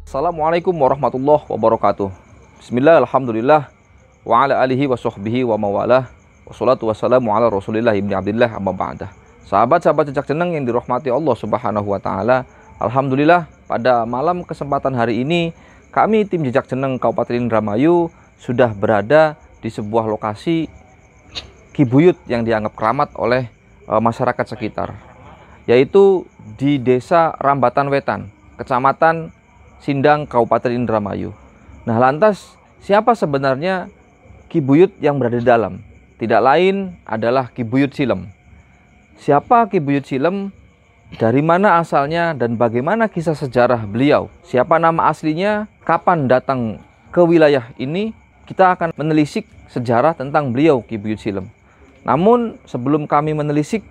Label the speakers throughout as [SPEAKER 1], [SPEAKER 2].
[SPEAKER 1] Assalamualaikum warahmatullahi wabarakatuh. Bismillah, alhamdulillah, wa ala alihi wa sahbihi wa mawalah, wassalatu wassalamu ala rasulillah ibni abdillah amma ba'dah. Sahabat-sahabat jejak jeneng yang dirahmati Allah subhanahu wa ta'ala, alhamdulillah pada malam kesempatan hari ini kami tim jejak jeneng Kabupaten Indramayu sudah berada di sebuah lokasi kibuyut yang dianggap keramat oleh masyarakat sekitar, yaitu di Desa Rambatan Wetan, Kecamatan Sindang, Kabupaten Indramayu. Nah, lantas siapa sebenarnya kibuyut yang berada di dalam? Tidak lain adalah Kibuyut Silem. Siapa Kibuyut Silem? Dari mana asalnya dan bagaimana kisah sejarah beliau? Siapa nama aslinya? Kapan datang ke wilayah ini? Kita akan menelisik sejarah tentang beliau Kibuyut Silem. Namun sebelum kami menelisik,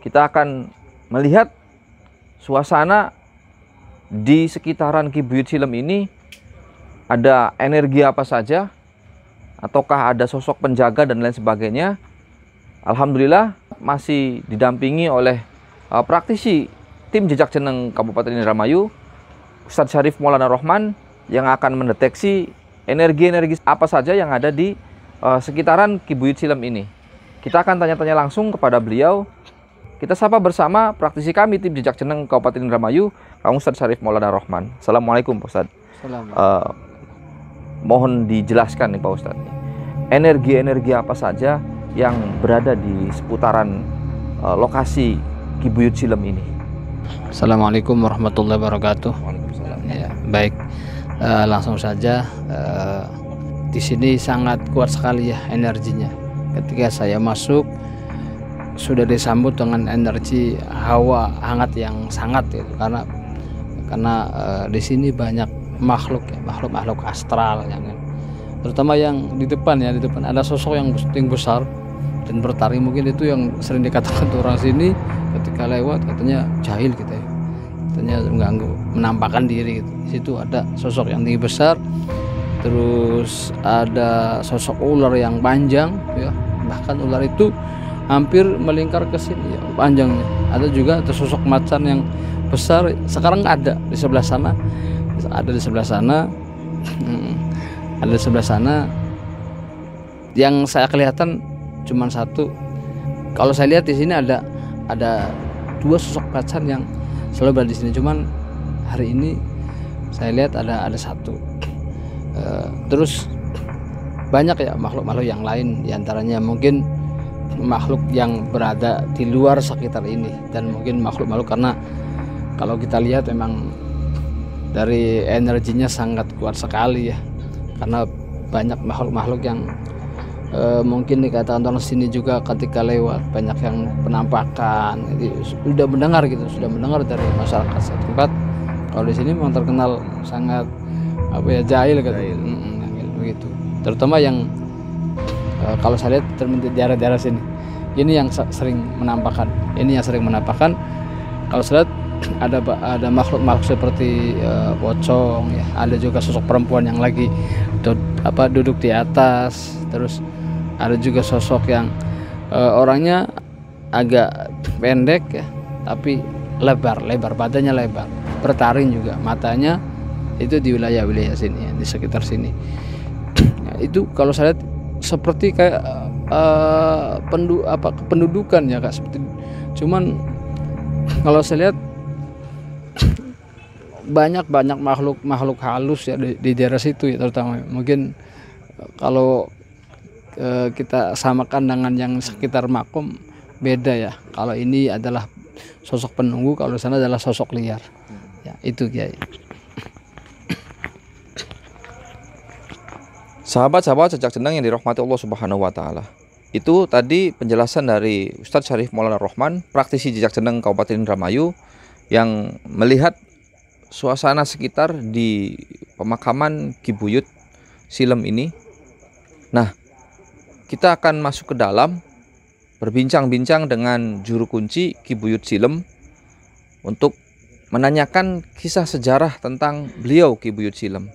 [SPEAKER 1] kita akan melihat suasana di sekitaran Kibuyut Silem ini. Ada energi apa saja, ataukah ada sosok penjaga dan lain sebagainya. Alhamdulillah masih didampingi oleh praktisi tim jejak jeneng Kabupaten Indramayu, Ustadz Syarif Maulana Rohman, yang akan mendeteksi energi-energi apa saja yang ada di sekitaran Kibuyut Silem ini. Kita akan tanya-tanya langsung kepada beliau. Kita sapa bersama praktisi kami tim jejak jeneng Kabupaten Indramayu, Kang Ustadz Syarif Maulana Rohman. Assalamualaikum Pak Ustadz. Mohon dijelaskan nih Pak Ustadz, energi-energi apa saja yang berada di seputaran lokasi Kibuyut Silem ini.
[SPEAKER 2] Assalamualaikum warahmatullahi wabarakatuh. Ya, baik, langsung saja. Di sini sangat kuat sekali ya energinya. Ketika saya masuk sudah disambut dengan energi hawa hangat yang sangat gitu. Karena di sini banyak makhluk astral yang terutama yang di depan ada sosok yang besar dan bertaring. Mungkin itu yang sering dikatakan orang sini ketika lewat, katanya jahil gitu ya, katanya mengganggu, menampakkan diri gitu. Di situ ada sosok yang tinggi besar, terus ada sosok ular yang panjang ya, bahkan ular itu hampir melingkar ke sini ya, panjangnya. Ada juga sosok macan yang besar, sekarang ada di sebelah sana, ada di sebelah sana yang saya kelihatan cuma satu. Kalau saya lihat di sini ada dua sosok macan yang selalu berada di sini, cuman hari ini saya lihat ada satu. Terus banyak ya makhluk-makhluk yang lain, diantaranya mungkin makhluk yang berada di luar sekitar ini, dan mungkin makhluk-makhluk karena kalau kita lihat memang dari energinya sangat kuat sekali ya, karena banyak makhluk-makhluk yang mungkin dikatakan orang sini juga ketika lewat banyak yang penampakan. Jadi sudah mendengar dari masyarakat setempat kalau di sini memang terkenal sangat jahil gitu. Begitu. Terutama yang kalau saya lihat di daerah-daerah sini, ini yang sering menampakkan. Kalau saya lihat ada makhluk-makhluk seperti pocong ya, ada juga sosok perempuan yang lagi duduk di atas, terus ada juga sosok yang orangnya agak pendek ya, tapi lebar, badannya lebar, bertaring juga, matanya itu di wilayah sini ya, di sekitar sini. Nah, itu kalau saya lihat seperti kayak kependudukan ya Kak, seperti, cuman kalau saya lihat banyak makhluk halus ya di daerah situ ya, terutama mungkin kalau kita samakan dengan yang sekitar makom beda ya. Kalau ini adalah sosok penunggu, kalau di sana adalah sosok liar ya, itu Kiai.
[SPEAKER 1] Sahabat-sahabat jejak jeneng yang dirahmati Allah Subhanahu wa taala. Itu tadi penjelasan dari Ustadz Syarif Maulana Rohman, praktisi jejak jeneng Kabupaten Indramayu, yang melihat suasana sekitar di pemakaman Kibuyut Silem ini. Nah, kita akan masuk ke dalam, berbincang-bincang dengan juru kunci Kibuyut Silem untuk menanyakan kisah sejarah tentang beliau Kibuyut Silem.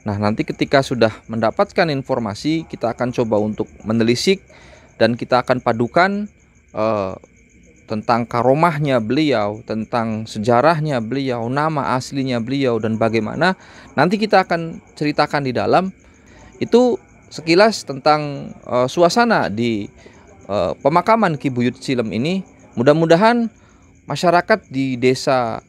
[SPEAKER 1] Nah, nanti ketika sudah mendapatkan informasi, kita akan coba untuk menelisik dan kita akan padukan tentang karomahnya beliau, tentang sejarahnya beliau, nama aslinya beliau, dan bagaimana nanti kita akan ceritakan di dalam itu sekilas tentang suasana di pemakaman Ki Buyut Silem ini. Mudah-mudahan masyarakat di desa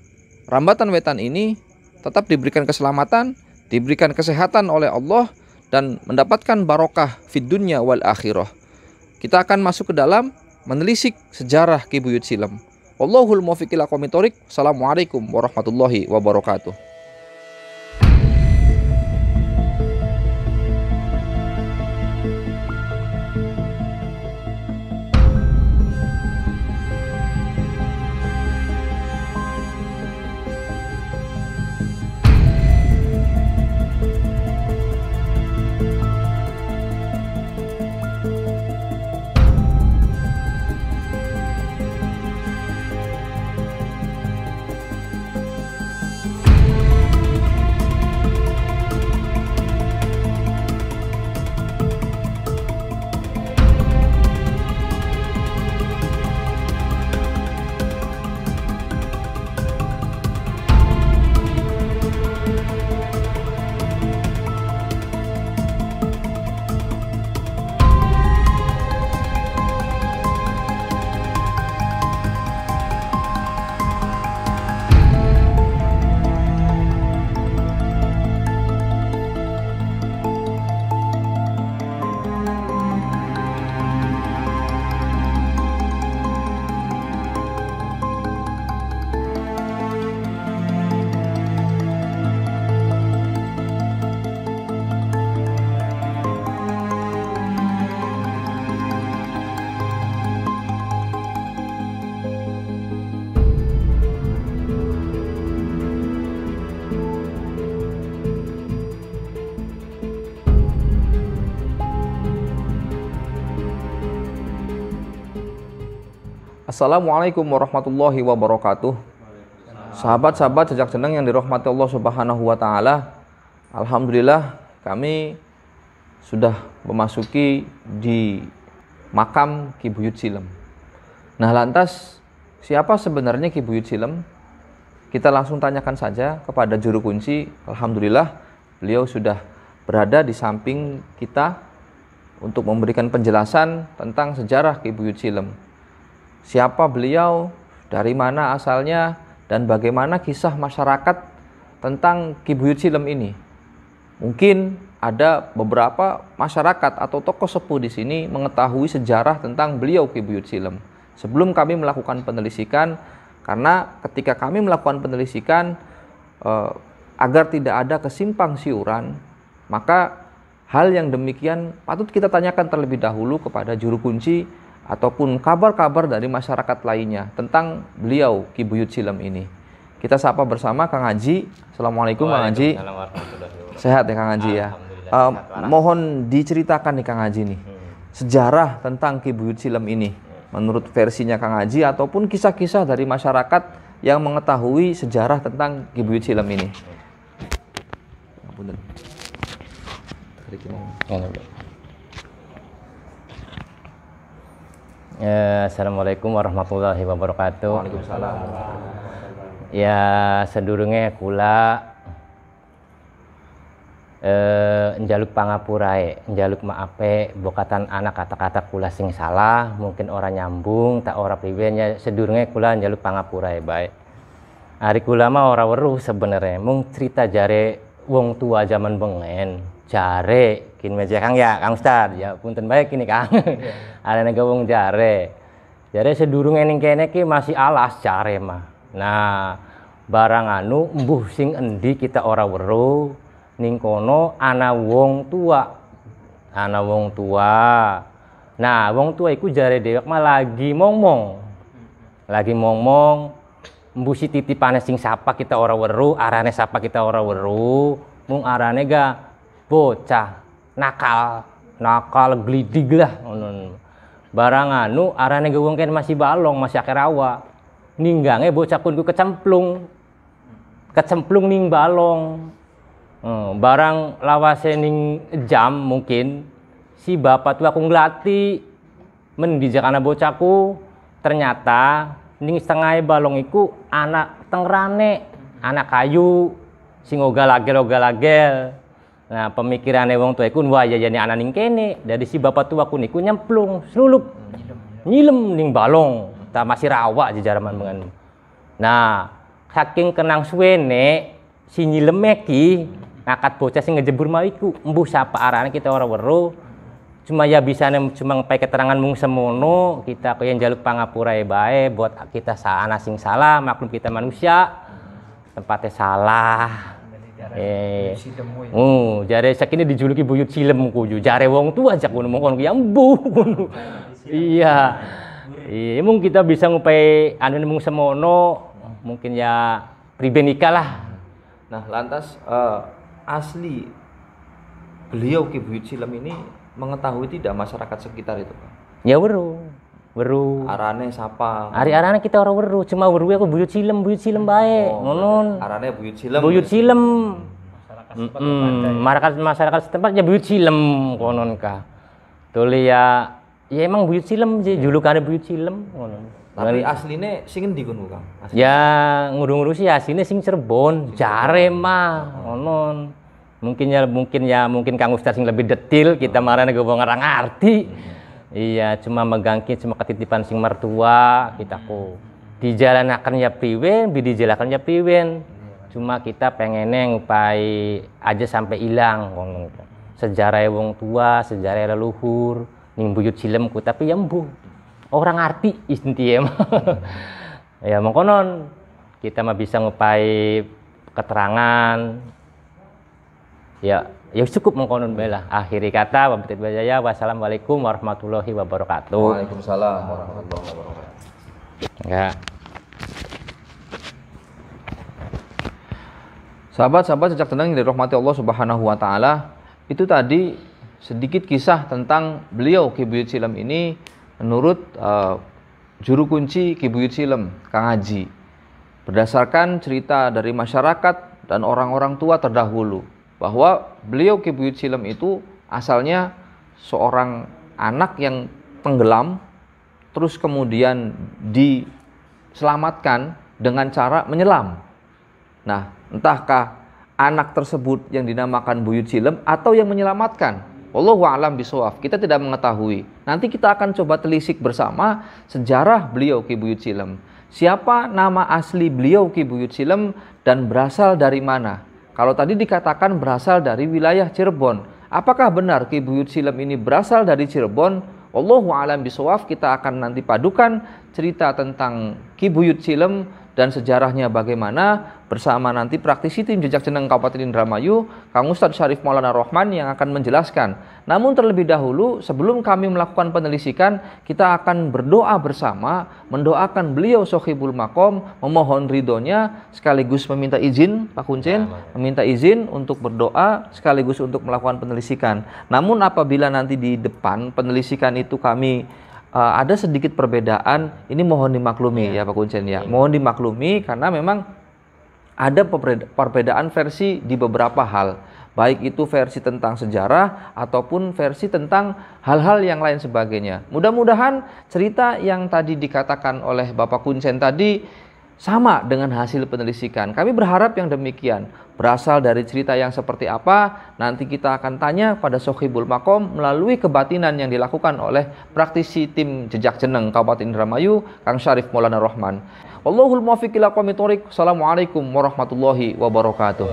[SPEAKER 1] Rambatan Wetan ini tetap diberikan keselamatan, diberikan kesehatan oleh Allah, dan mendapatkan barokah fid dunya wal akhirah. Kita akan masuk ke dalam menelisik sejarah Ki Buyut Silem. Wallahul muwaffiq ila aqwamit thoriq. Assalamualaikum warahmatullahi wabarakatuh. Assalamualaikum warahmatullahi wabarakatuh. Sahabat-sahabat jejak jeneng yang dirahmati Allah Subhanahu wa taala. Alhamdulillah kami sudah memasuki di makam Ki Buyut Silem. Nah, lantas siapa sebenarnya Ki Buyut Silem? Kita langsung tanyakan saja kepada juru kunci. Alhamdulillah beliau sudah berada di samping kita untuk memberikan penjelasan tentang sejarah Ki Buyut Silem. Siapa beliau, dari mana asalnya, dan bagaimana kisah masyarakat tentang Ki Buyut Silem ini. Mungkin ada beberapa masyarakat atau tokoh sepuh di sini mengetahui sejarah tentang beliau Ki Buyut Silem. Sebelum kami melakukan penelitikan, karena ketika kami melakukan penelitikan agar tidak ada kesimpang siuran, maka hal yang demikian patut kita tanyakan terlebih dahulu kepada juru kunci ataupun kabar-kabar dari masyarakat lainnya tentang beliau Ki Buyut Silem ini. Kita sapa bersama Kang Haji. Assalamualaikum Kang Haji. Sehat ya Kang Haji ya. Mohon diceritakan nih Kang Haji nih sejarah tentang Ki Buyut Silem ini menurut versinya Kang Haji ataupun kisah-kisah dari masyarakat yang mengetahui sejarah tentang Ki Buyut Silem ini.
[SPEAKER 3] Assalamualaikum warahmatullahi wabarakatuh.
[SPEAKER 1] Waalaikumsalam.
[SPEAKER 3] Ya sedurunge kula njaluk pangapurae, njaluk maafe bokatan anak kata-kata kula sing salah, mungkin orang nyambung, tak ora priwenya sedurunge kula njaluk pangapurae bae. Ari kula mah ora weruh sebenarnya, mung cerita jare wong tua zaman bengen. Jare kin meja Kang ya, Kang Ustad. Ya punten bae kini Kang. Arene wong jare. Jare sedurunge ning kene ki masih alas jare mah. Nah, barang anu mbuh sing endi kita ora weruh. Ning kono ana wong tua. Ana wong tua. Nah, wong tua iku jare dhewek mah lagi ngomong. Lagi ngomong mbuh si titipane sing sapa kita ora weruh, arane sapa kita ora weruh. Mung arane ga bocah nakal glidig lah ngono. Barang anu arane ge wong ken masih balong, masih akeh rawa. Ninggange bocah kun ku kecemplung ning balong. Barang lawase ning jam mungkin si bapak tuh aku nglati men dijakana bocahku ternyata ning setengah balong iku anak tengrane, anak kayu sing ogal-agel. Nah, pemikirane wong tua iku wah ya anak ning kene, dari si bapak tua ku niku nyemplung, slulup. Nyilem ning balong, ta masih rawa jejaraman mengen. Nah, saking kenang suwene si nyileme ki ngangkat bocah sing ngejebur mau iku, embuh sapa arane kita ora weruh. Cuma ya bisa cuma pakai keterangan mung semono, kita kaya njaluk pangapura bae buat kita ana sing salah, maklum kita manusia. Tempatnya salah. Jare sakine dijuluki buyut silem kuju. Jare wong tua ajak ngono mongkon ya embuh ngono. Iya. Iya, mung kita bisa ngupai anu mung semono, mungkin ya pribenika lah.
[SPEAKER 1] Nah, lantas asli beliau Ki Buyut Silem ini mengetahui tidak masyarakat sekitar itu, Pak?
[SPEAKER 3] Ya weruh.
[SPEAKER 1] Arane sapa?
[SPEAKER 3] Arane kita ora weruh, cuma weruh aku Buyut Silem bae. Ngono.
[SPEAKER 1] Arane Buyut Silem.
[SPEAKER 3] Buyut Silem. Masyarakat setempat ya Buyut Silem konon ka. Tuli ya emang Buyut Silem sih, julukane Buyut Silem ngono.
[SPEAKER 1] Tapi asline sing endi kono, Kang?
[SPEAKER 3] Ya ngurung-ngurusi asline sing Cirebon, jare mah ngono. Mungkin Kang Ustaz sing lebih detail, kita marane go wong ora ngarti. Iya, cuma megangki cuma ketitipan sing mertua kita ku. Dijalanaken ya priwen, dijalakan ya priwen. Cuma kita pengennya ngupai aja sampai hilang ngono. Sejarah wong tua, sejarah leluhur, ning Buyut Silemku tapi ya embuh. Orang ngerti intinya mah. Ya mengkonon kita mah bisa ngupai keterangan. Ya cukup mengkonon bela. Akhiri kata wabillahi taufiq. Wassalamualaikum warahmatullahi wabarakatuh.
[SPEAKER 1] Waalaikumsalam warahmatullahi wabarakatuh.
[SPEAKER 3] Enggak.
[SPEAKER 1] Sahabat-sahabat sejak tenang yang dirahmati Allah Subhanahu wa taala, itu tadi sedikit kisah tentang beliau Ki Buyut Silem ini menurut juru kunci Ki Buyut Silem, Kang Haji. Berdasarkan cerita dari masyarakat dan orang-orang tua terdahulu, bahwa beliau Ki Buyut Silem itu asalnya seorang anak yang tenggelam, terus kemudian diselamatkan dengan cara menyelam. Nah, entahkah anak tersebut yang dinamakan Buyut Silem atau yang menyelamatkan? Wallahu a'lam bishawab. Kita tidak mengetahui. Nanti kita akan coba telisik bersama sejarah beliau Ki Buyut Silem. Siapa nama asli beliau Ki Buyut Silem dan berasal dari mana? Kalau tadi dikatakan berasal dari wilayah Cirebon, apakah benar Ki Buyut Silem ini berasal dari Cirebon? Wallahu a'lam bishawab. Kita akan nanti padukan cerita tentang Ki Buyut Silem dan sejarahnya bagaimana bersama nanti praktisi tim Jejak Jeneng Kabupaten Indramayu, Kang Ustadz Syarif Maulana Rohman yang akan menjelaskan. Namun terlebih dahulu, sebelum kami melakukan penelisikan, kita akan berdoa bersama, mendoakan beliau Sohibul Makom, memohon ridhonya, sekaligus meminta izin, Pak Kuncen, meminta izin untuk berdoa, sekaligus untuk melakukan penelisikan. Namun apabila nanti di depan penelisikan itu kami ada sedikit perbedaan, ini mohon dimaklumi ya Pak Kuncen ya. Mohon dimaklumi karena memang ada perbedaan versi di beberapa hal, baik itu versi tentang sejarah ataupun versi tentang hal-hal yang lain sebagainya. Mudah-mudahan cerita yang tadi dikatakan oleh Bapak Kuncen tadi sama dengan hasil penelisikan. Kami berharap yang demikian. Berasal dari cerita yang seperti apa, nanti kita akan tanya pada Sohibul Makom melalui kebatinan yang dilakukan oleh praktisi tim Jejak Jeneng Kabupaten Indramayu, Kang Syarif Maulana Rohman. Wallahul muwaffiq ila aqwamit thoriq. Assalamualaikum warahmatullahi wabarakatuh.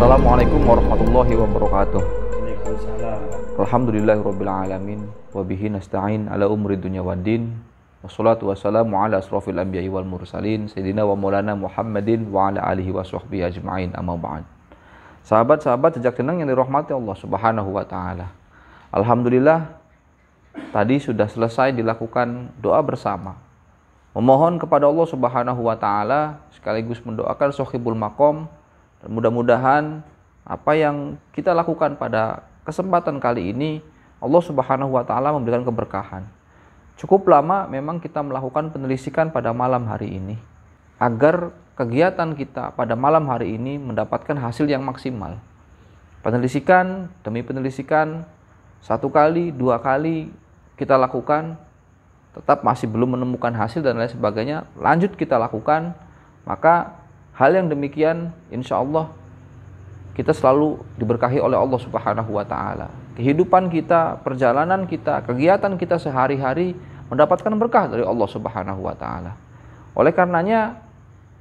[SPEAKER 1] Assalamualaikum warahmatullahi wabarakatuh.
[SPEAKER 4] Waalaikumsalam.
[SPEAKER 1] Alhamdulillahirrabbilalamin. Wabihi nasta'in ala umri dunya waddin. Wassalatu wassalamu ala asrafil anbiya'i wal mursalin Sayyidina wa maulana Muhammadin wa ala alihi wa sahbihi ajma'in, amma ba'd. Sahabat-sahabat jejak jeneng yang dirahmati Allah subhanahu wa ta'ala, alhamdulillah tadi sudah selesai dilakukan doa bersama, memohon kepada Allah subhanahu wa ta'ala sekaligus mendoakan sohibul makom. Dan mudah-mudahan apa yang kita lakukan pada kesempatan kali ini Allah subhanahu wa ta'ala memberikan keberkahan. Cukup lama memang kita melakukan penelusuran pada malam hari ini agar kegiatan kita pada malam hari ini mendapatkan hasil yang maksimal. Penelusuran demi penelusuran, 1 kali, 2 kali kita lakukan, tetap masih belum menemukan hasil dan lain sebagainya, lanjut kita lakukan, maka hal yang demikian insya Allah kita selalu diberkahi oleh Allah subhanahu wa ta'ala. Kehidupan kita, perjalanan kita, kegiatan kita sehari-hari mendapatkan berkah dari Allah subhanahu wa ta'ala. Oleh karenanya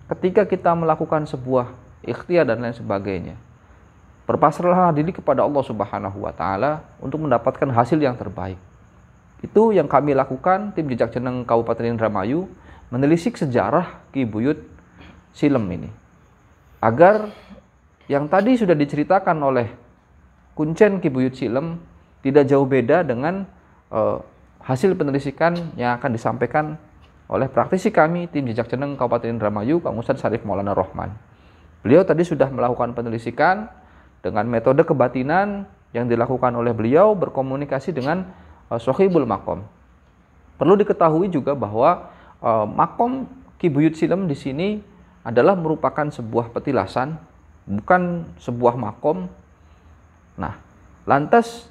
[SPEAKER 1] ketika kita melakukan sebuah ikhtiar dan lain sebagainya, berpasrahlah diri kepada Allah subhanahu wa ta'ala untuk mendapatkan hasil yang terbaik. Itu yang kami lakukan tim Jejak Jeneng Kabupaten Indramayu, menelisik sejarah Ki Buyut Silem ini, agar yang tadi sudah diceritakan oleh Kuncen Ki Buyut Silem tidak jauh beda dengan hasil penelusuran yang akan disampaikan oleh praktisi kami tim Jejak Jeneng Kabupaten Indramayu, Kang Ustadz Syarif Maulana Rohman. Beliau tadi sudah melakukan penelusuran dengan metode kebatinan yang dilakukan oleh beliau berkomunikasi dengan sohibul makom. Perlu diketahui juga bahwa makom Ki Buyut Silem di sini adalah merupakan sebuah petilasan, bukan sebuah makom. Nah, lantas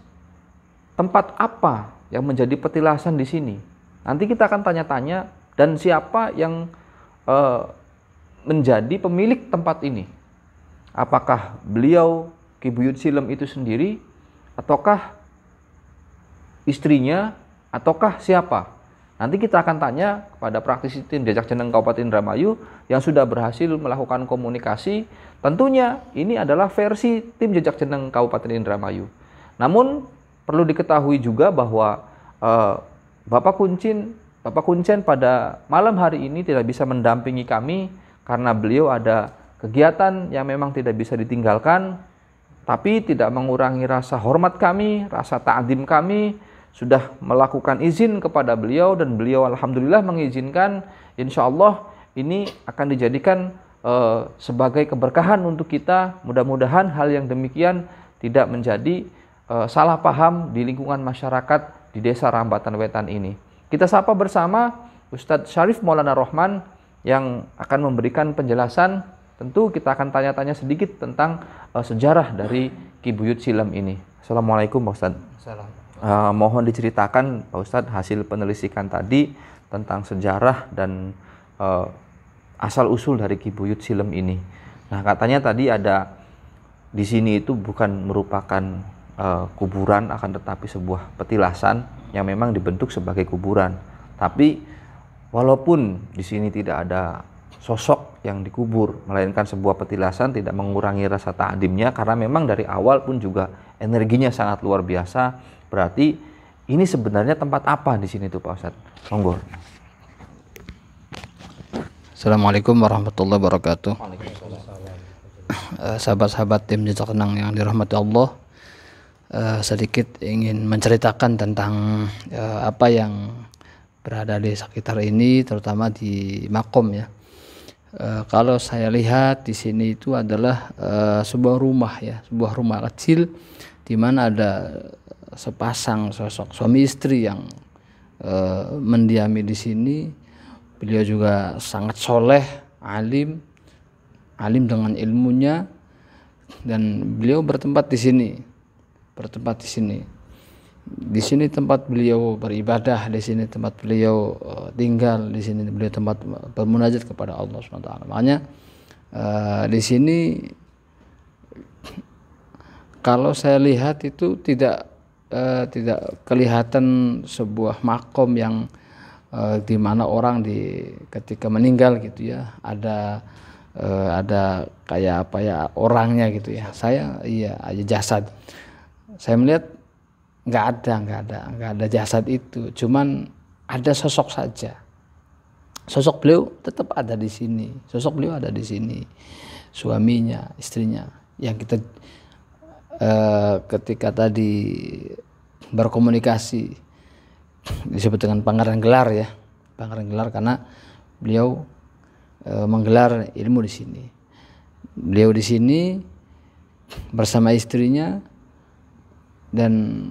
[SPEAKER 1] tempat apa yang menjadi petilasan di sini? Nanti kita akan tanya-tanya, dan siapa yang menjadi pemilik tempat ini? Apakah beliau Ki Buyut Silem itu sendiri, ataukah istrinya, ataukah siapa? Nanti kita akan tanya kepada praktisi tim Jejak Jeneng Kabupaten Indramayu yang sudah berhasil melakukan komunikasi. Tentunya ini adalah versi tim Jejak Jeneng Kabupaten Indramayu. Namun perlu diketahui juga bahwa Bapak Kuncen pada malam hari ini tidak bisa mendampingi kami karena beliau ada kegiatan yang memang tidak bisa ditinggalkan, tapi tidak mengurangi rasa hormat kami, rasa ta'zim kami. Sudah melakukan izin kepada beliau dan beliau alhamdulillah mengizinkan. Insya Allah ini akan dijadikan sebagai keberkahan untuk kita. Mudah-mudahan hal yang demikian tidak menjadi salah paham di lingkungan masyarakat di Desa Rambatan Wetan ini. Kita sapa bersama Ustadz Syarif Maulana Rohman yang akan memberikan penjelasan. Tentu kita akan tanya-tanya sedikit tentang sejarah dari Ki Buyut Silem ini. Assalamualaikum Pak Ustadz. Mohon diceritakan Pak Ustadz hasil penelusuran tadi tentang sejarah dan asal-usul dari Ki Buyut Silem ini. Nah, katanya tadi ada di sini itu bukan merupakan kuburan, akan tetapi sebuah petilasan yang memang dibentuk sebagai kuburan. Tapi walaupun di sini tidak ada sosok yang dikubur, melainkan sebuah petilasan, tidak mengurangi rasa ta'zimnya karena memang dari awal pun juga energinya sangat luar biasa. Berarti ini sebenarnya tempat apa di sini tuh Pak Ustadz? Monggo.
[SPEAKER 2] Assalamualaikum warahmatullahi wabarakatuh. Sahabat-sahabat tim Jejak Jeneng yang dirahmati Allah, sedikit ingin menceritakan tentang apa yang berada di sekitar ini, terutama di makom ya. Kalau saya lihat di sini itu adalah sebuah rumah ya, sebuah rumah kecil di mana ada sepasang sosok suami istri yang mendiami di sini. Beliau juga sangat soleh, alim dengan ilmunya, dan beliau bertempat di sini. Di sini tempat beliau beribadah, di sini tempat beliau tinggal, di sini beliau tempat bermunajat kepada Allah SWT. Makanya di sini kalau saya lihat itu tidak kelihatan sebuah makom yang di mana orang ketika meninggal gitu ya ada ada kayak apa ya orangnya gitu ya. Saya iya aja jasad. Saya melihat nggak ada jasad itu, cuman ada sosok saja. Sosok beliau tetap ada di sini. Sosok beliau ada di sini. Suaminya, istrinya yang kita ketika tadi berkomunikasi disebut dengan Pangeran Gelar ya. Pangeran Gelar karena beliau menggelar ilmu di sini. Beliau di sini bersama istrinya dan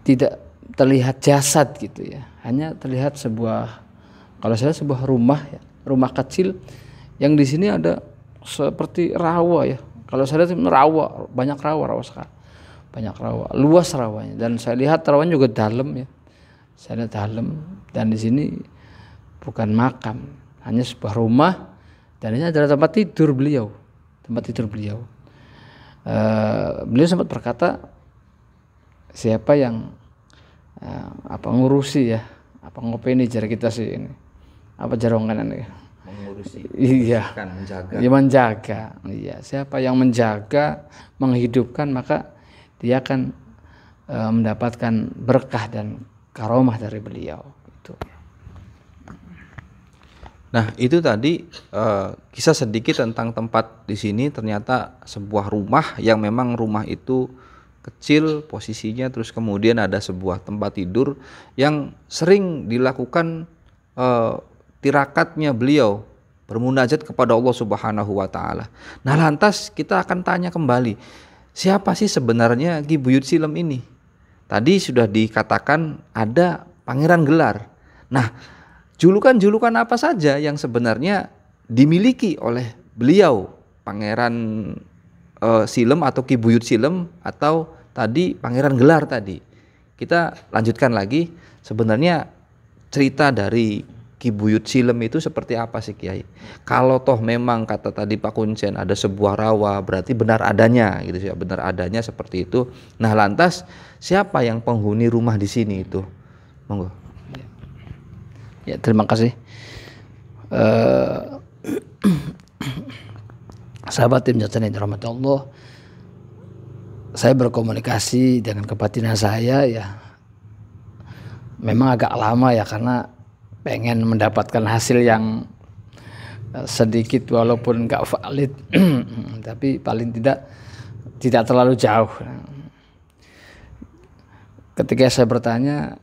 [SPEAKER 2] tidak terlihat jasad gitu ya. Hanya terlihat kalau saya sebuah rumah ya, rumah kecil yang di sini ada seperti rawa ya. Kalau saya lihat rawa, banyak rawa sekali. Banyak rawa, luas rawanya dan saya lihat rawanya juga dalam ya. Saya lihat dalam dan di sini bukan makam, hanya sebuah rumah dan ini adalah tempat tidur beliau. Beliau sempat berkata, siapa yang ngurusi ya, ngopeni jar kita sih ini, jarongan ini.
[SPEAKER 1] Mengurusi,
[SPEAKER 2] iya,
[SPEAKER 1] menjaga.
[SPEAKER 2] Ya, menjaga. Iya, siapa yang menjaga, menghidupkan maka dia akan mendapatkan berkah dan karomah dari beliau. Itu.
[SPEAKER 1] Nah, itu tadi kisah sedikit tentang tempat di sini. Ternyata sebuah rumah yang memang rumah itu kecil posisinya, terus kemudian ada sebuah tempat tidur yang sering dilakukan tirakatnya beliau bermunajat kepada Allah Subhanahu wa taala. Nah, lantas kita akan tanya kembali, siapa sih sebenarnya Ki Buyut Silem ini? Tadi sudah dikatakan ada Pangeran Gelar. Nah, julukan-julukan apa saja yang sebenarnya dimiliki oleh beliau, Pangeran Silem atau Ki Buyut Silem atau tadi Pangeran Gelar tadi. Kita lanjutkan lagi, sebenarnya cerita dari Ki Buyut Silem itu seperti apa sih Kiai? Kalau toh memang kata tadi Pak Kuncen ada sebuah rawa, berarti benar adanya gitu ya, benar adanya seperti itu. Nah, lantas siapa yang penghuni rumah di sini itu? Monggo.
[SPEAKER 2] Ya, terima kasih. Sahabat tim Jatsan yang dirahmati Allah, saya berkomunikasi dengan kebatinan saya ya memang agak lama ya, karena pengen mendapatkan hasil yang sedikit walaupun gak valid tapi paling tidak terlalu jauh. Ketika saya bertanya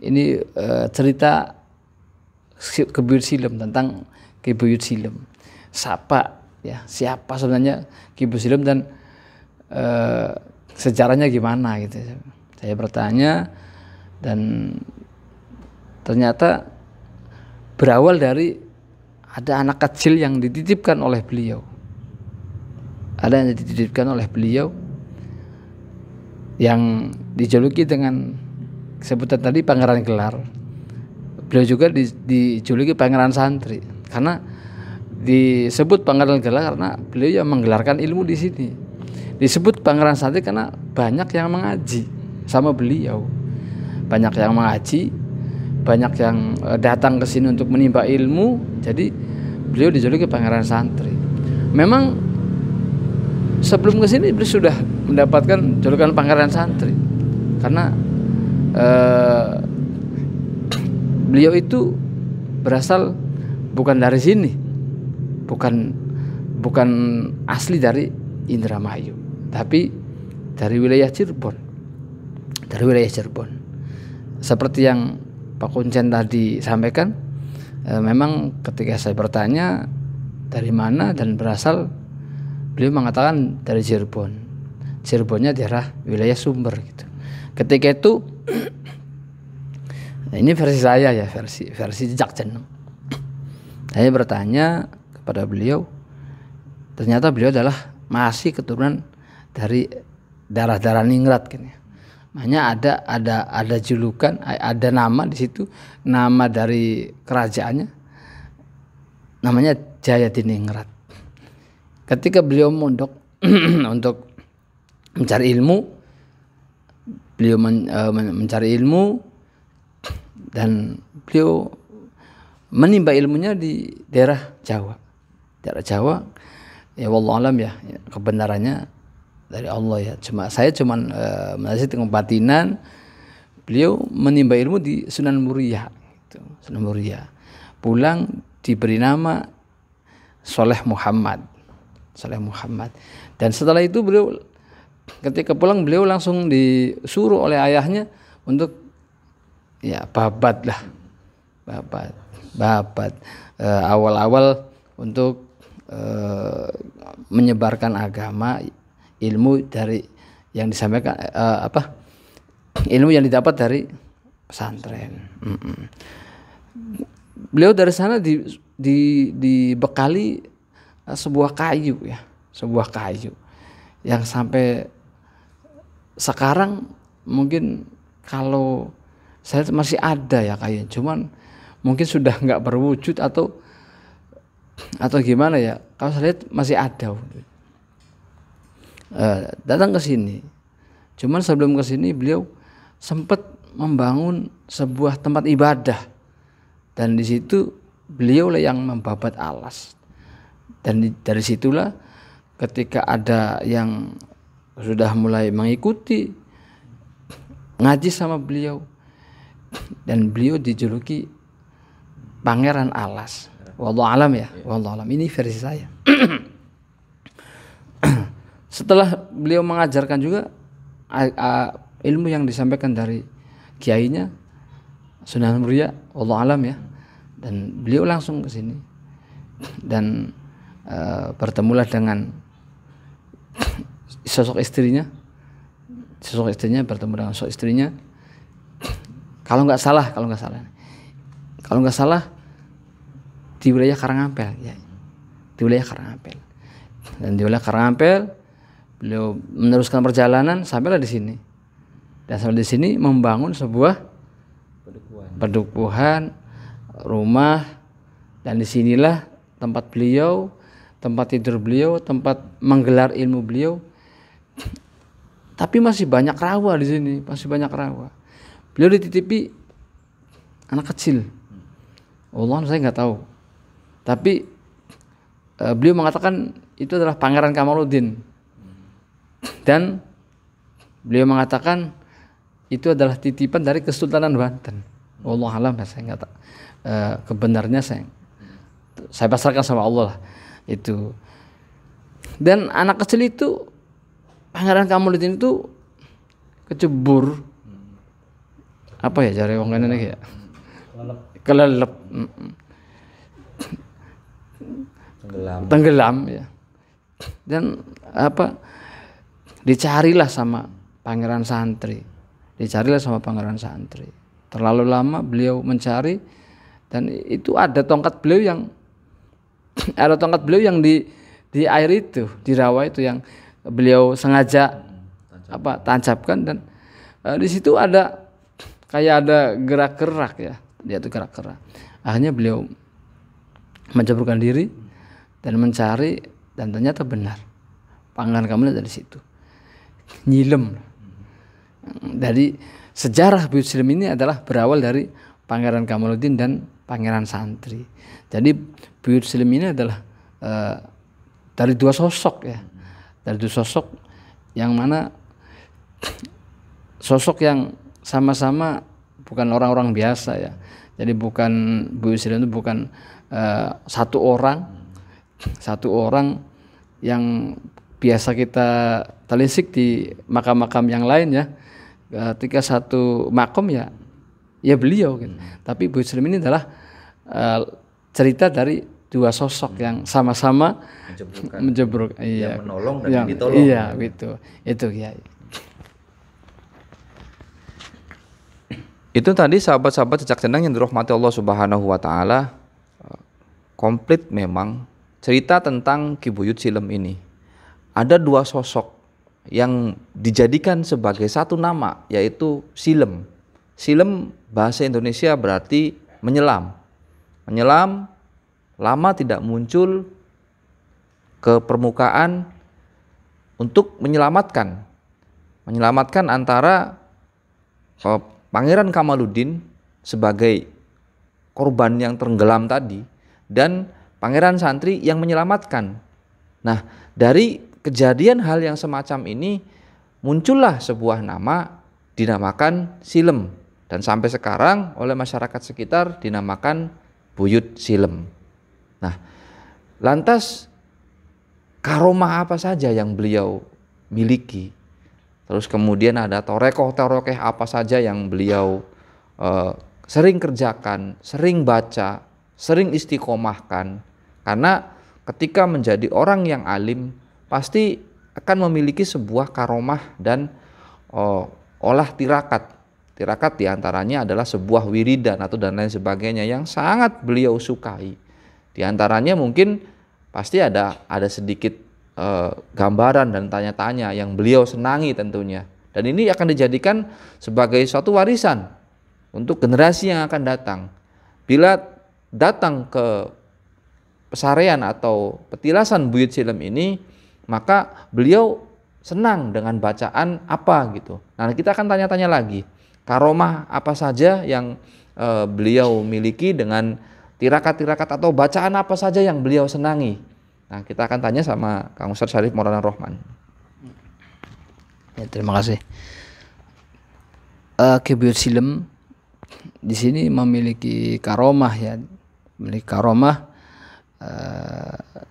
[SPEAKER 2] ini cerita Ki Buyut Silem, tentang Ki Buyut Silem, siapa sebenarnya Ki Buyut Silem dan sejarahnya gimana gitu. Saya bertanya dan ternyata berawal dari ada anak kecil yang dititipkan oleh beliau. Ada yang dititipkan oleh beliau yang dijuluki dengan sebutan tadi Pangeran Gelar. Beliau juga dijuluki Pangeran Santri karena disebut Pangeran Gelar karena beliau yang menggelarkan ilmu di sini. Disebut Pangeran Santri karena banyak yang mengaji sama beliau. Banyak yang mengaji, banyak yang datang ke sini untuk menimba ilmu. Jadi beliau dijuluki Pangeran Santri. Memang sebelum ke sini beliau sudah mendapatkan julukan Pangeran Santri karena beliau itu berasal bukan dari sini, bukan asli dari Indramayu, tapi dari wilayah Cirebon. Seperti yang Pak Kuncen tadi sampaikan, memang ketika saya bertanya dari mana dan berasal, beliau mengatakan dari Cirebon. Cirebonnya daerah wilayah Sumber gitu. Ketika itu ini versi saya ya, versi jejak jeneng. Saya bertanya kepada beliau, ternyata beliau adalah masih keturunan dari darah-darah Ningrat gitu. Makanya ada julukan, ada nama di situ, nama dari kerajaannya namanya Jayadiningrat. Ketika beliau mondok untuk mencari ilmu, mencari ilmu dan beliau menimba ilmunya di daerah Jawa. Daerah Jawa, ya wallahu alam ya, kebenarannya dari Allah ya. Saya cuman menasih tengok batinan. Beliau menimba ilmu di Sunan Muria, gitu. Sunan Muria. Pulang diberi nama Soleh Muhammad. Dan setelah itu beliau ketika pulang beliau langsung disuruh oleh ayahnya untuk ya babat awal-awal untuk menyebarkan agama, ilmu dari yang disampaikan ilmu yang didapat dari pesantren. Beliau dari sana dibekali sebuah kayu yang sampai sekarang mungkin kalau saya masih ada ya kayaknya, cuman mungkin sudah nggak berwujud atau gimana ya. Kalau saya lihat masih ada. Datang ke sini, cuman sebelum ke sini beliau sempat membangun sebuah tempat ibadah, dan di situ beliau lah yang membabat alas. Dan dari situlah ketika ada yang sudah mulai mengikuti ngaji sama beliau, dan beliau dijuluki Pangeran Alas. Wallahu alam ya, wallahu alam. Ini versi saya. Setelah beliau mengajarkan juga ilmu yang disampaikan dari kiainya Sunan Muria, wallahu alam ya, dan beliau langsung ke sini dan bertemulah dengan sosok istrinya bertemu dengan sosok istrinya. Kalau nggak salah di wilayah Karangampel ya, dan di wilayah Karangampel beliau meneruskan perjalanan sampailah di sini, dan sampai di sini membangun sebuah pedukuhan rumah, dan disinilah tempat beliau, tempat tidur beliau, tempat menggelar ilmu beliau. Tapi masih banyak rawa di sini, Beliau dititipi anak kecil. Allah saya nggak tahu. Tapi beliau mengatakan itu adalah Pangeran Kamaluddin. Dan beliau mengatakan itu adalah titipan dari Kesultanan Banten. Allah alam, saya nggak tahu. Kebenarnya saya pasrahkan sama Allah lah itu. Dan anak kecil itu Pangeran Kamaluddin itu kecebur apa ya cari wong ini ya, kelelep, tenggelam ya, dan dicarilah sama pangeran santri. Terlalu lama beliau mencari, dan itu ada tongkat beliau yang di air itu, di rawa itu yang beliau sengaja tancapkan, dan di situ ada kayak ada gerak-gerak ya, dia tuh gerak-gerak. Akhirnya beliau menceburkan diri dan mencari, dan ternyata benar Pangeran Kamaluddin dari situ nyilem. Dari sejarah Buyut Silem ini adalah berawal dari Pangeran Kamaluddin dan Pangeran Santri. Jadi Buyut Silem ini adalah dari dua sosok ya, yang mana sosok yang sama-sama bukan orang-orang biasa ya. Jadi bukan Buyut Silem itu bukan satu orang yang biasa kita telisik di makam-makam yang lain ya. Ketika satu makom ya beliau gitu. Tapi Buyut Silem ini adalah cerita dari dua sosok yang sama-sama menjebruk,
[SPEAKER 1] yang menolong dan yang ditolong.
[SPEAKER 2] Iya, gitu. Itu Kiai.
[SPEAKER 1] Itu tadi sahabat-sahabat Cicak Ceneng yang dirahmati Allah Subhanahu wa taala, komplit memang cerita tentang Ki Buyut Silem ini. Ada dua sosok yang dijadikan sebagai satu nama, yaitu Silem. Silem bahasa Indonesia berarti menyelam. Menyelam, lama tidak muncul ke permukaan untuk menyelamatkan antara Pangeran Kamaluddin sebagai korban yang tenggelam tadi dan pangeran santri yang menyelamatkan. Nah, dari kejadian hal yang semacam ini muncullah sebuah nama dinamakan Silem, dan sampai sekarang oleh masyarakat sekitar dinamakan Buyut Silem. Nah, lantas karomah apa saja yang beliau miliki? Terus kemudian ada torekoh-torekoh apa saja yang beliau sering kerjakan, sering baca, sering istiqomahkan. Karena ketika menjadi orang yang alim pasti akan memiliki sebuah karomah dan olah tirakat. Tirakat diantaranya adalah sebuah wiridan atau dan lain sebagainya yang sangat beliau sukai. Di antaranya mungkin pasti ada sedikit gambaran dan tanya-tanya yang beliau senangi tentunya. Dan ini akan dijadikan sebagai suatu warisan untuk generasi yang akan datang. Bila datang ke pesarean atau petilasan Buyut Silem ini, maka beliau senang dengan bacaan apa gitu. Nah, kita akan tanya-tanya lagi, karomah apa saja yang beliau miliki dengan tirakat-tirakat atau bacaan apa saja yang beliau senangi. Nah, kita akan tanya sama Kang Ustadz Syarif Maulana Rohman.
[SPEAKER 2] Ya, terima kasih. Ki Buyut Silem di sini memiliki karomah ya, memiliki karomah.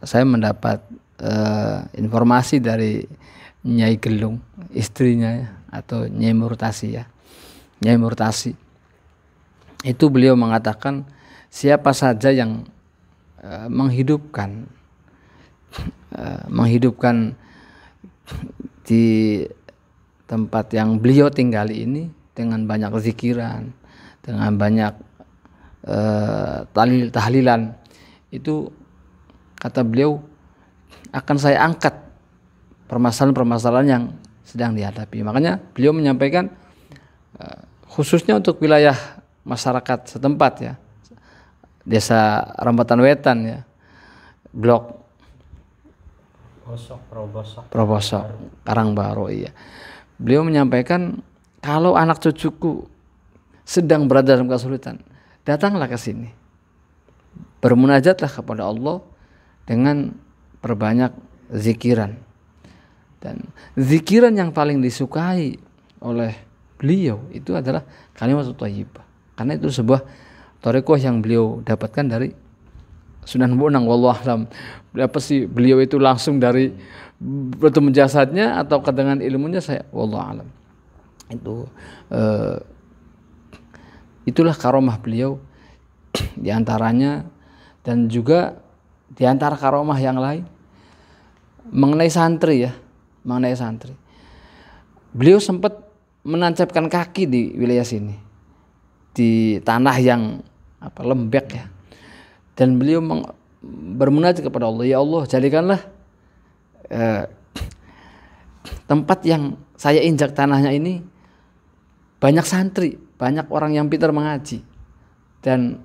[SPEAKER 2] Saya mendapat informasi dari Nyai Gelung, istrinya ya, atau Nyai Murtasi ya. Nyai Murtasi itu beliau mengatakan siapa saja yang menghidupkan di tempat yang beliau tinggali ini dengan banyak zikiran, dengan banyak tahlilan, itu kata beliau akan saya angkat permasalahan-permasalahan yang sedang dihadapi. Makanya beliau menyampaikan khususnya untuk wilayah masyarakat setempat ya, Desa Rambatan Wetan ya, Blok Probosok, Karangbaru ya. Beliau menyampaikan kalau anak cucuku sedang berada dalam kesulitan, datanglah ke sini. Bermunajatlah kepada Allah dengan perbanyak zikiran. Dan zikiran yang paling disukai oleh beliau itu adalah kalimat thayyibah. Karena itu sebuah thariqah yang beliau dapatkan dari Sunan Bonang, wallahu alam. Apa sih beliau itu langsung dari bertemu jasadnya atau dengan ilmunya, saya wallahu alam. Itu itulah karomah beliau diantaranya. Dan juga diantara karomah yang lain mengenai santri ya, mengenai santri. Beliau sempat menancapkan kaki di wilayah sini, di tanah yang lembek ya. Dan beliau bermunajat kepada Allah, ya Allah jadikanlah tempat yang saya injak tanahnya ini banyak santri, banyak orang yang pintar mengaji. Dan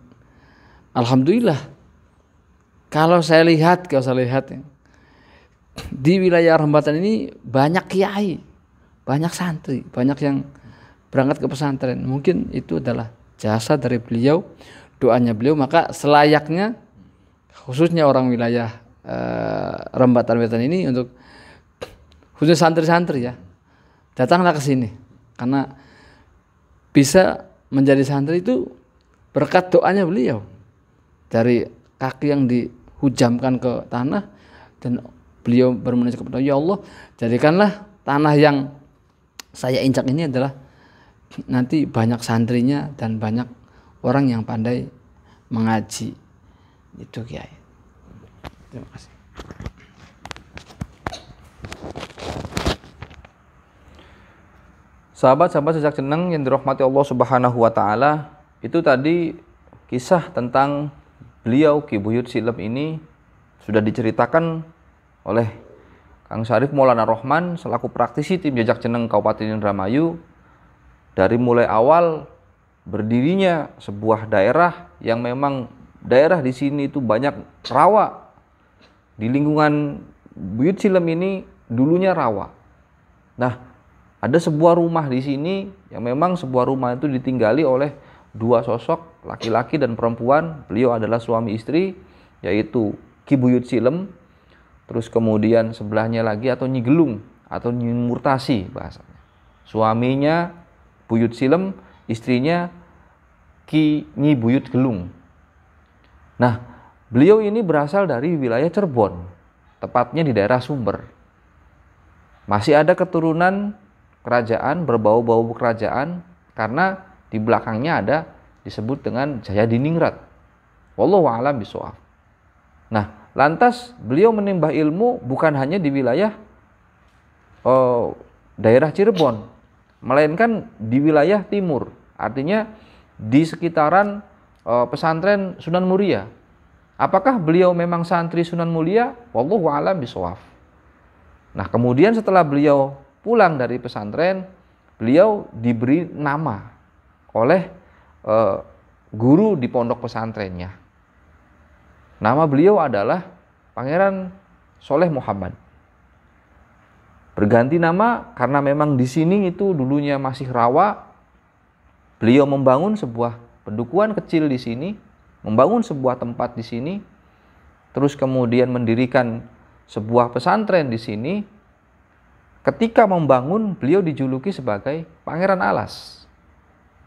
[SPEAKER 2] alhamdulillah kalau saya lihat ya, di wilayah Rambatan ini banyak kiai, banyak santri, banyak yang berangkat ke pesantren. Mungkin itu adalah jasa dari beliau, doanya beliau. Maka selayaknya khususnya orang wilayah Rambatan Wetan ini, untuk khususnya santri-santri ya, datanglah ke sini, karena bisa menjadi santri itu berkat doanya beliau. Dari kaki yang dihujamkan ke tanah, dan beliau bermunajat kepada ya Allah, jadikanlah tanah yang saya injak ini adalah nanti banyak santrinya dan banyak orang yang pandai mengaji. Itu Kiai. Terima kasih.
[SPEAKER 1] Sahabat-sahabat sejak jeneng yang dirahmati Allah Subhanahu wa taala, itu tadi kisah tentang beliau Ki Buyut Silem ini sudah diceritakan oleh Kang Syarif Maulana Rohman selaku praktisi tim Jejak Jeneng Kabupaten Indramayu, dari mulai awal berdirinya sebuah daerah yang memang daerah di sini itu banyak rawa. Di lingkungan Buyut Silem ini dulunya rawa. Nah, ada sebuah rumah di sini yang memang sebuah rumah itu ditinggali oleh dua sosok laki-laki dan perempuan. Beliau adalah suami istri, yaitu Ki Buyut Silem, terus kemudian sebelahnya lagi atau Nyi Gelung atau Nyi Murtasi bahasanya. Suaminya Buyut Silem, istrinya Ki Nyi Buyut Gelung. Nah, beliau ini berasal dari wilayah Cirebon, tepatnya di daerah Sumber. Masih ada keturunan kerajaan, berbau-bau kerajaan, karena di belakangnya ada disebut dengan Jayadiningrat. Wallahu a'lam bishawab. Nah, lantas beliau menimba ilmu bukan hanya di wilayah daerah Cirebon, melainkan di wilayah timur, artinya di sekitaran pesantren Sunan Muria. Apakah beliau memang santri Sunan Muria? Wallahu a'lam bishawab. Nah, kemudian setelah beliau pulang dari pesantren, beliau diberi nama oleh guru di pondok pesantrennya. Nama beliau adalah Pangeran Soleh Muhammad. Berganti nama karena memang di sini itu dulunya masih rawa. Beliau membangun sebuah pendukuhan kecil di sini, membangun sebuah tempat di sini, terus kemudian mendirikan sebuah pesantren di sini. Ketika membangun, beliau dijuluki sebagai Pangeran Alas.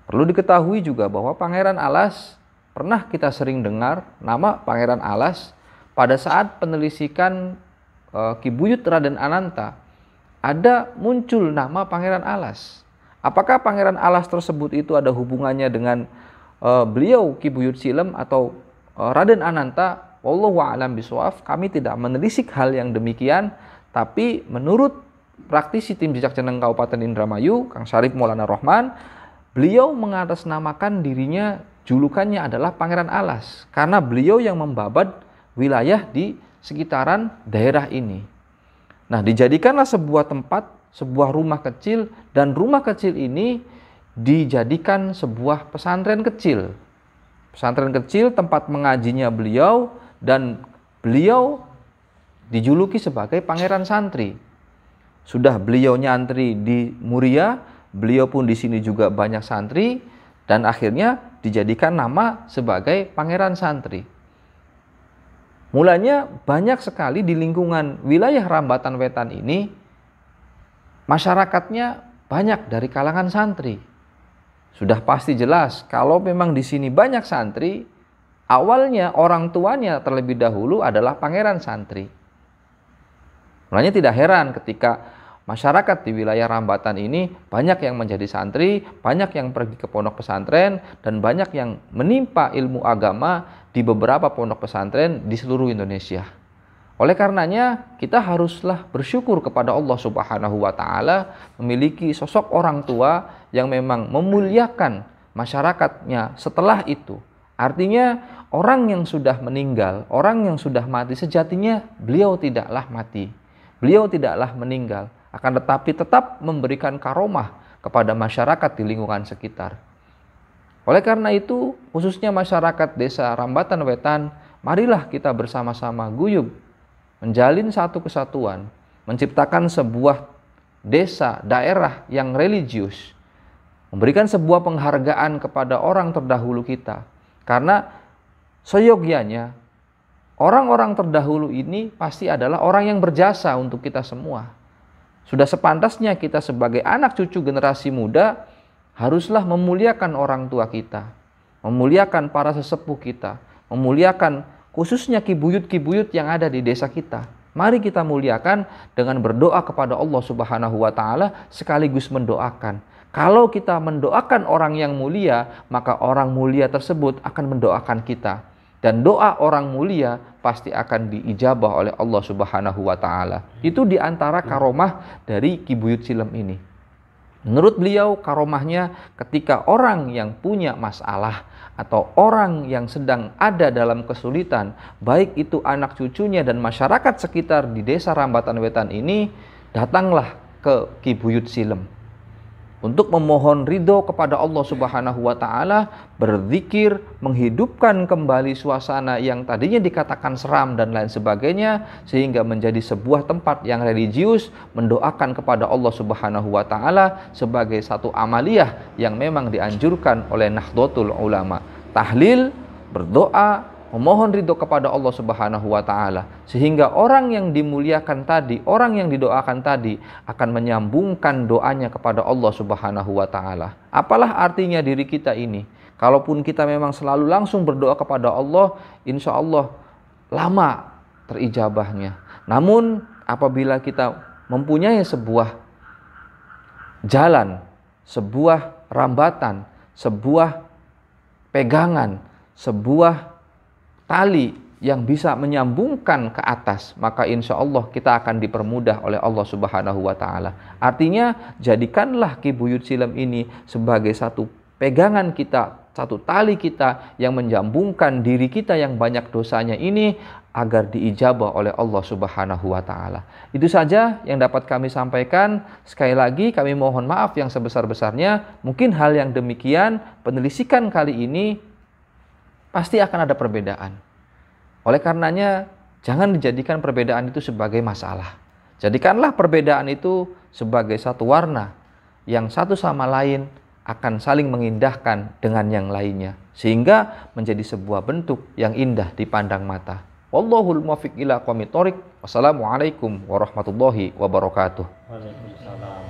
[SPEAKER 1] Perlu diketahui juga bahwa Pangeran Alas, pernah kita sering dengar nama Pangeran Alas pada saat penelisikan Ki Buyut Raden Ananta, ada muncul nama Pangeran Alas. Apakah Pangeran Alas tersebut itu ada hubungannya dengan beliau Ki Buyut Silem atau Raden Ananta? Wallahu a'lam bishawab. Kami tidak menelisik hal yang demikian, tapi menurut praktisi tim jejak jeneng Kabupaten Indramayu, Kang Syarif Maulana Rohman, beliau mengatasnamakan dirinya, julukannya adalah Pangeran Alas, karena beliau yang membabat wilayah di sekitaran daerah ini. Nah, dijadikanlah sebuah tempat, sebuah rumah kecil, dan rumah kecil ini dijadikan sebuah pesantren kecil. Pesantren kecil tempat mengajinya beliau, dan beliau dijuluki sebagai Pangeran Santri. Sudah beliau nyantri di Muria, beliau pun di sini juga banyak santri, dan akhirnya dijadikan nama sebagai Pangeran Santri. Mulanya banyak sekali di lingkungan wilayah Rambatan Wetan ini, masyarakatnya banyak dari kalangan santri. Sudah pasti jelas kalau memang di sini banyak santri, awalnya orang tuanya terlebih dahulu adalah Pangeran Santri. Mulanya tidak heran ketika masyarakat di wilayah Rambatan ini banyak yang menjadi santri, banyak yang pergi ke pondok pesantren, dan banyak yang menimpa ilmu agama di beberapa pondok pesantren di seluruh Indonesia. Oleh karenanya, kita haruslah bersyukur kepada Allah Subhanahu wa Ta'ala memiliki sosok orang tua yang memang memuliakan masyarakatnya setelah itu. Artinya, orang yang sudah meninggal, orang yang sudah mati, sejatinya beliau tidaklah mati, beliau tidaklah meninggal, akan tetapi tetap memberikan karomah kepada masyarakat di lingkungan sekitar. Oleh karena itu, khususnya masyarakat desa Rambatan Wetan, marilah kita bersama-sama guyub, menjalin satu kesatuan, menciptakan sebuah desa, daerah yang religius, memberikan sebuah penghargaan kepada orang terdahulu kita. Karena seyogyanya, orang-orang terdahulu ini pasti adalah orang yang berjasa untuk kita semua. Sudah sepantasnya kita sebagai anak cucu generasi muda haruslah memuliakan orang tua kita, memuliakan para sesepuh kita, memuliakan khususnya kibuyut-kibuyut yang ada di desa kita. Mari kita muliakan dengan berdoa kepada Allah Subhanahu wa Ta'ala sekaligus mendoakan. Kalau kita mendoakan orang yang mulia, maka orang mulia tersebut akan mendoakan kita. Dan doa orang mulia pasti akan diijabah oleh Allah Subhanahu wa Ta'ala. Itu diantara karomah dari Ki Buyut Silem ini. Menurut beliau, karomahnya ketika orang yang punya masalah atau orang yang sedang ada dalam kesulitan, baik itu anak cucunya dan masyarakat sekitar di desa Rambatan Wetan ini, datanglah ke Ki Buyut Silem. untuk memohon ridho kepada Allah Subhanahu wa Ta'ala, berzikir, menghidupkan kembali suasana yang tadinya dikatakan seram dan lain sebagainya, sehingga menjadi sebuah tempat yang religius, mendoakan kepada Allah Subhanahu wa Ta'ala sebagai satu amaliyah yang memang dianjurkan oleh Nahdlatul Ulama. Tahlil, berdoa, memohon ridho kepada Allah Subhanahu wa Ta'ala, sehingga orang yang dimuliakan tadi, orang yang didoakan tadi akan menyambungkan doanya kepada Allah Subhanahu wa Ta'ala. Apalah artinya diri kita ini? Kalaupun kita memang selalu langsung berdoa kepada Allah, insya Allah lama terijabahnya. Namun apabila kita mempunyai sebuah jalan, sebuah rambatan, sebuah pegangan, sebuah tali yang bisa menyambungkan ke atas, maka insya Allah kita akan dipermudah oleh Allah Subhanahu wa Ta'ala. Artinya, jadikanlah Ki Buyut Silem ini sebagai satu pegangan kita, satu tali kita yang menyambungkan diri kita yang banyak dosanya ini agar diijabah oleh Allah Subhanahu wa Ta'ala. Itu saja yang dapat kami sampaikan. Sekali lagi kami mohon maaf yang sebesar-besarnya. Mungkin hal yang demikian, penelisikan kali ini pasti akan ada perbedaan. Oleh karenanya, jangan dijadikan perbedaan itu sebagai masalah. Jadikanlah perbedaan itu sebagai satu warna yang satu sama lain akan saling mengindahkan dengan yang lainnya, sehingga menjadi sebuah bentuk yang indah dipandang mata. Wallahul muwaffiq ila aqwamit thoriq. Wassalamualaikum warahmatullahi wabarakatuh.
[SPEAKER 3] Waalaikumsalam.